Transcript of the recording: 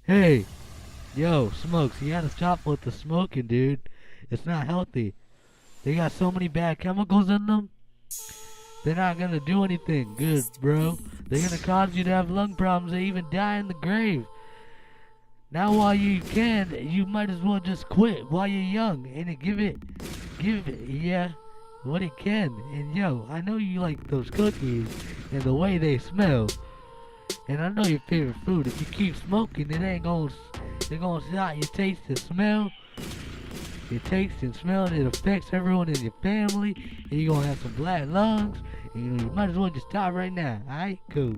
Hey, yo, Smokes, you gotta stop with the smoking, dude. It's not healthy. They got so many bad chemicals in them. They're not gonna do anything good, bro. They're gonna cause you to have lung problems and even die in the grave. Now, while you can, you might as well just quit while you're young and give it, yeah, what it can. And yo, I know you like those cookies and the way they smell. And I know your favorite food. If you keep smoking, it's gonna stop your taste and smell. Your taste and smell, and it affects everyone in your family. And you're gonna have some black lungs. And you might as well just stop right now. Alright, cool.